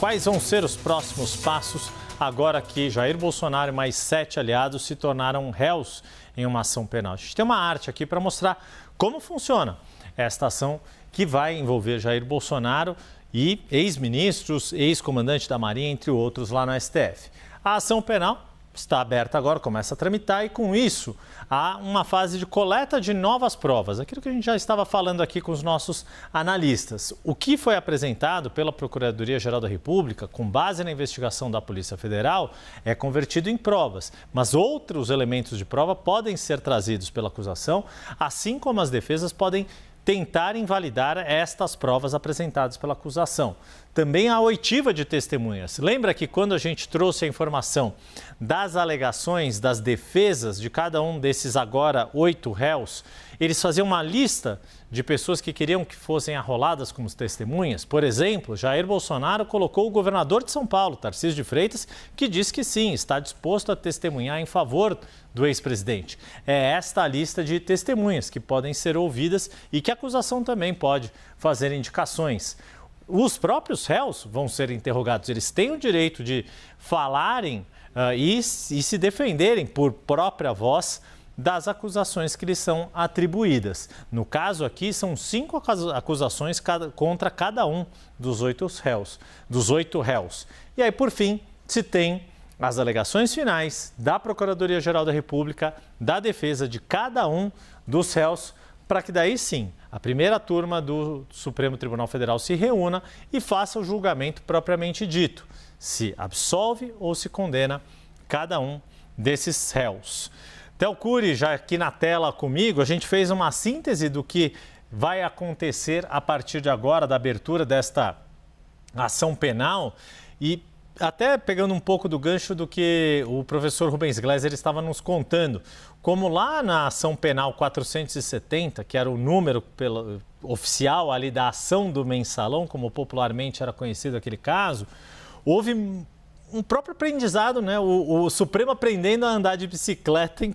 Quais vão ser os próximos passos agora que Jair Bolsonaro e mais 7 aliados se tornaram réus em uma ação penal? A gente tem uma arte aqui para mostrar como funciona esta ação que vai envolver Jair Bolsonaro e ex-ministros, ex-comandante da Marinha, entre outros, lá no STF. A ação penal está aberta agora, começa a tramitar e, com isso, há uma fase de coleta de novas provas. Aquilo que a gente já estava falando aqui com os nossos analistas. O que foi apresentado pela Procuradoria-Geral da República, com base na investigação da Polícia Federal, é convertido em provas. Mas outros elementos de prova podem ser trazidos pela acusação, assim como as defesas podem tentar invalidar estas provas apresentadas pela acusação. Também a oitiva de testemunhas. Lembra que quando a gente trouxe a informação das alegações, das defesas de cada um desses agora 8 réus, eles faziam uma lista de pessoas que queriam que fossem arroladas como testemunhas? Por exemplo, Jair Bolsonaro colocou o governador de São Paulo, Tarcísio de Freitas, que diz que sim, está disposto a testemunhar em favor do ex-presidente. É esta a lista de testemunhas que podem ser ouvidas e que a acusação também pode fazer indicações. Os próprios réus vão ser interrogados, eles têm o direito de falarem e se defenderem por própria voz das acusações que lhes são atribuídas. No caso aqui, são 5 acusações contra cada um dos 8 réus. E aí, por fim, se tem as alegações finais da Procuradoria-Geral da República, da defesa de cada um dos réus, para que daí sim a primeira turma do Supremo Tribunal Federal se reúna e faça o julgamento propriamente dito, se absolve ou se condena cada um desses réus. Théo Cury, já aqui na tela comigo, a gente fez uma síntese do que vai acontecer a partir de agora, da abertura desta ação penal e até pegando um pouco do gancho do que o professor Rubens Gleiser estava nos contando, como lá na ação penal 470, que era o número oficial ali da ação do mensalão, como popularmente era conhecido aquele caso, houve um próprio aprendizado, né? O Supremo aprendendo a andar de bicicleta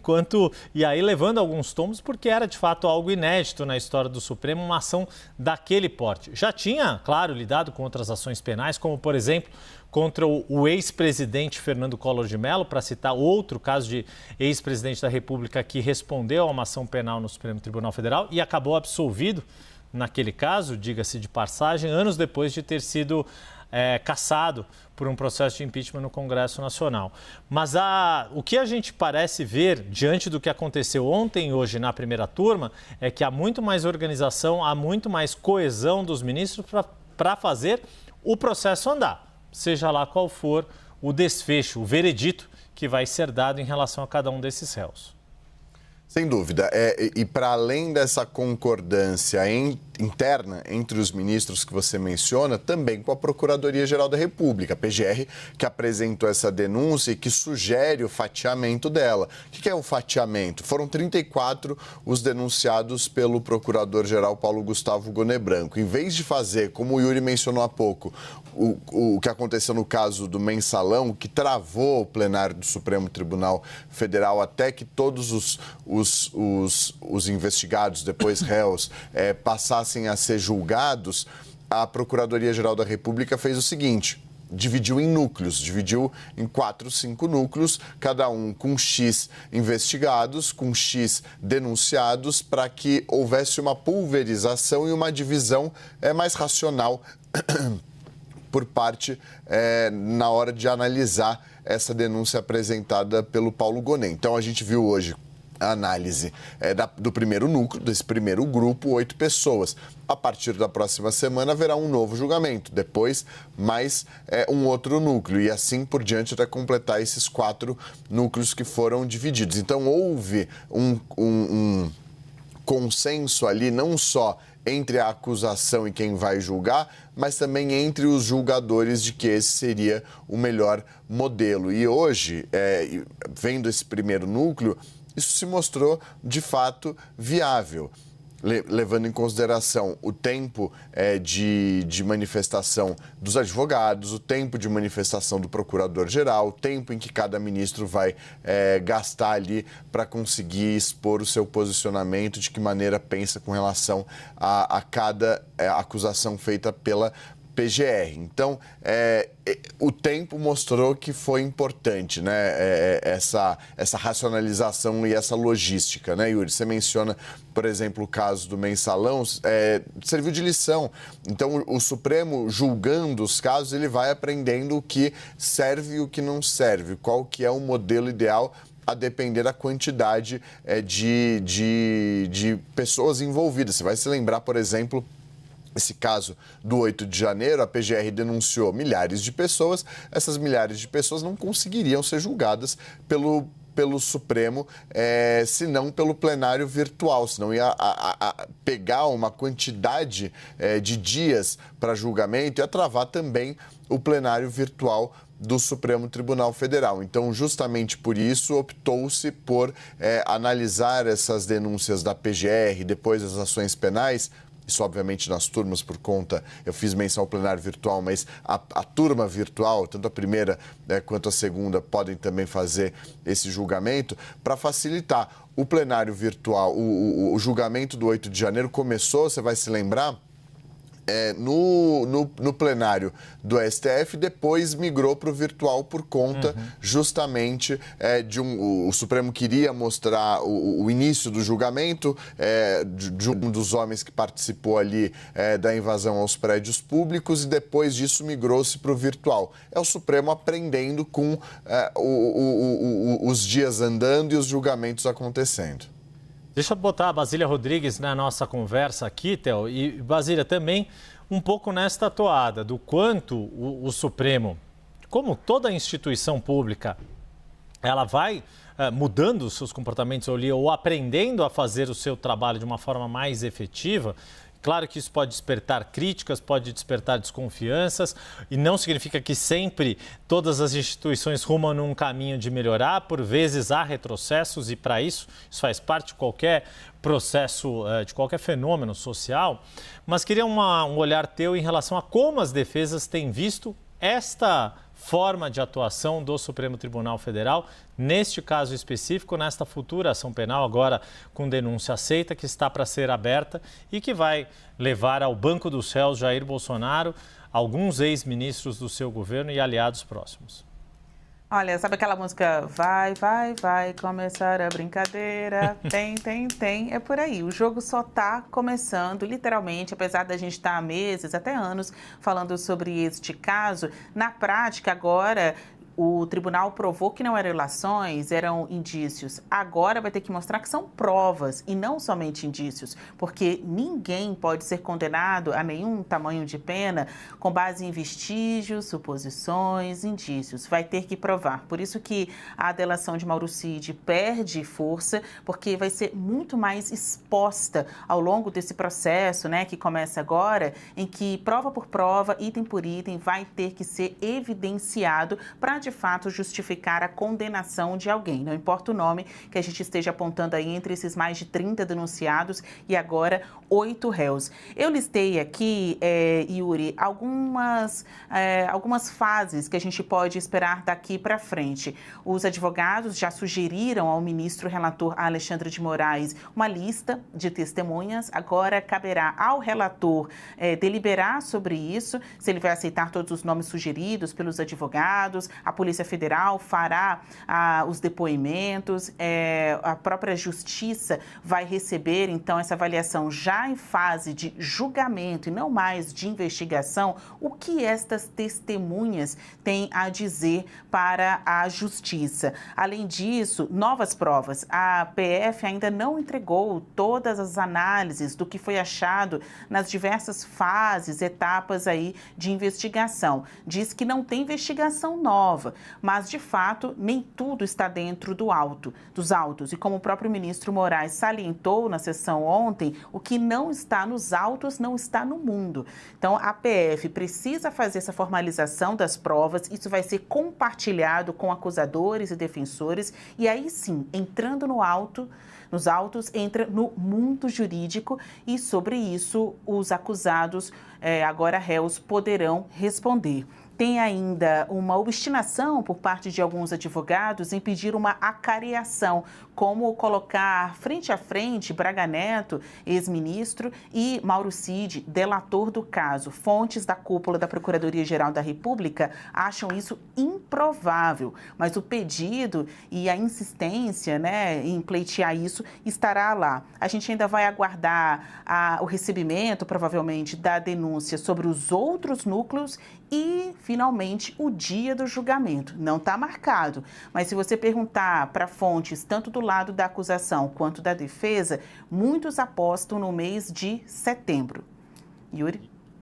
e aí levando alguns tombos, porque era de fato algo inédito na história do Supremo, uma ação daquele porte. Já tinha, claro, lidado com outras ações penais, como por exemplo, contra o ex-presidente Fernando Collor de Mello, para citar outro caso de ex-presidente da República que respondeu a uma ação penal no Supremo Tribunal Federal e acabou absolvido naquele caso, diga-se de passagem, anos depois de ter sido cassado por um processo de impeachment no Congresso Nacional. Mas o que a gente parece ver, diante do que aconteceu ontem e hoje na primeira turma, é que há muito mais organização, há muito mais coesão dos ministros para fazer o processo andar, seja lá qual for o desfecho, o veredito que vai ser dado em relação a cada um desses réus. Sem dúvida. E para além dessa concordância interna entre os ministros que você menciona, também com a Procuradoria-Geral da República, a PGR, que apresentou essa denúncia e que sugere o fatiamento dela. O que é o fatiamento? Foram 34 os denunciados pelo Procurador-Geral Paulo Gustavo Goné Branco. Em vez de fazer, como o Yuri mencionou há pouco, o que aconteceu no caso do mensalão, que travou o plenário do Supremo Tribunal Federal até que todos os investigados, depois réus, passassem a ser julgados, a Procuradoria-Geral da República fez o seguinte: dividiu em núcleos, dividiu em 4, 5 núcleos, cada um com X investigados, com X denunciados, para que houvesse uma pulverização e uma divisão mais racional por parte, na hora de analisar essa denúncia apresentada pelo Paulo Goné. Então, a gente viu hoje a análise do primeiro núcleo, desse primeiro grupo, 8 pessoas. A partir da próxima semana haverá um novo julgamento, depois mais um outro núcleo e assim por diante até completar esses 4 núcleos que foram divididos. Então houve um consenso ali, não só entre a acusação e quem vai julgar, mas também entre os julgadores de que esse seria o melhor modelo. E hoje, vendo esse primeiro núcleo, isso se mostrou, de fato, viável, levando em consideração o tempo de manifestação dos advogados, o tempo de manifestação do procurador-geral, o tempo em que cada ministro vai gastar ali para conseguir expor o seu posicionamento, de que maneira pensa com relação a cada acusação feita PGR. Então, o tempo mostrou que foi importante, né, essa racionalização e essa logística, né, Yuri? Você menciona, por exemplo, o caso do mensalão, serviu de lição. Então, o Supremo, julgando os casos, ele vai aprendendo o que serve e o que não serve, qual que é o modelo ideal a depender da quantidade de pessoas envolvidas. Você vai se lembrar, por exemplo, esse caso do 8 de janeiro, a PGR denunciou milhares de pessoas. Essas milhares de pessoas não conseguiriam ser julgadas pelo Supremo, se não pelo plenário virtual, senão ia pegar uma quantidade de dias para julgamento e ia travar também o plenário virtual do Supremo Tribunal Federal. Então, justamente por isso, optou-se por analisar essas denúncias da PGR, depois as ações penais. Isso, obviamente, nas turmas, por conta, eu fiz menção ao plenário virtual, mas a turma virtual, tanto a primeira quanto a segunda, podem também fazer esse julgamento para facilitar. O plenário virtual, o julgamento do 8 de janeiro começou, você vai se lembrar, no plenário do STF, depois migrou para o virtual por conta justamente o Supremo queria mostrar o início do julgamento de um dos homens que participou ali da invasão aos prédios públicos, e depois disso migrou-se para o virtual. É o Supremo aprendendo com os dias andando e os julgamentos acontecendo. Deixa eu botar a Basília Rodrigues na nossa conversa aqui, Theo. E, Basília, também um pouco nesta toada do quanto o Supremo, como toda instituição pública, ela vai mudando os seus comportamentos ou aprendendo a fazer o seu trabalho de uma forma mais efetiva. Claro que isso pode despertar críticas, pode despertar desconfianças, e não significa que sempre todas as instituições rumam num caminho de melhorar. Por vezes há retrocessos, e para isso faz parte de qualquer processo, de qualquer fenômeno social. Mas queria um olhar teu em relação a como as defesas têm visto esta forma de atuação do Supremo Tribunal Federal, neste caso específico, nesta futura ação penal, agora com denúncia aceita, que está para ser aberta e que vai levar ao banco dos réus Jair Bolsonaro, alguns ex-ministros do seu governo e aliados próximos. Olha, sabe aquela música vai começar a brincadeira, tem, é por aí. O jogo só está começando, literalmente, apesar da gente estar há meses, até anos, falando sobre este caso. Na prática, agora, o tribunal provou que não eram ilações, eram indícios. Agora vai ter que mostrar que são provas e não somente indícios, porque ninguém pode ser condenado a nenhum tamanho de pena com base em vestígios, suposições, indícios. Vai ter que provar. Por isso que a delação de Mauro Cid perde força, porque vai ser muito mais exposta ao longo desse processo, né, que começa agora, em que prova por prova, item por item, vai ter que ser evidenciado para de fato justificar a condenação de alguém. Não importa o nome que a gente esteja apontando aí entre esses mais de 30 denunciados e agora 8 réus. Eu listei aqui, Yuri, algumas fases que a gente pode esperar daqui para frente. Os advogados já sugeriram ao ministro relator Alexandre de Moraes uma lista de testemunhas. Agora caberá ao relator deliberar sobre isso, se ele vai aceitar todos os nomes sugeridos pelos advogados. A Polícia Federal fará os depoimentos, a própria Justiça vai receber, então, essa avaliação já em fase de julgamento e não mais de investigação, o que estas testemunhas têm a dizer para a Justiça. Além disso, novas provas. A PF ainda não entregou todas as análises do que foi achado nas diversas fases, etapas aí de investigação. Diz que não tem investigação nova, mas, de fato, nem tudo está dentro dos autos. E como o próprio ministro Moraes salientou na sessão ontem, o que não está nos autos não está no mundo. Então, a PF precisa fazer essa formalização das provas, isso vai ser compartilhado com acusadores e defensores, e aí sim, entrando nos autos, entra no mundo jurídico, e sobre isso os acusados, agora réus, poderão responder. Tem ainda uma obstinação por parte de alguns advogados em pedir uma acareação, como colocar frente a frente Braga Neto, ex-ministro, e Mauro Cid, delator do caso. Fontes da cúpula da Procuradoria-Geral da República acham isso improvável, mas o pedido e a insistência, né, em pleitear isso estará lá. A gente ainda vai aguardar o recebimento, provavelmente, da denúncia sobre os outros núcleos e, finalmente, o dia do julgamento. Não está marcado, mas se você perguntar para fontes, tanto do lado da acusação quanto da defesa, muitos apostam no mês de setembro. Yuri?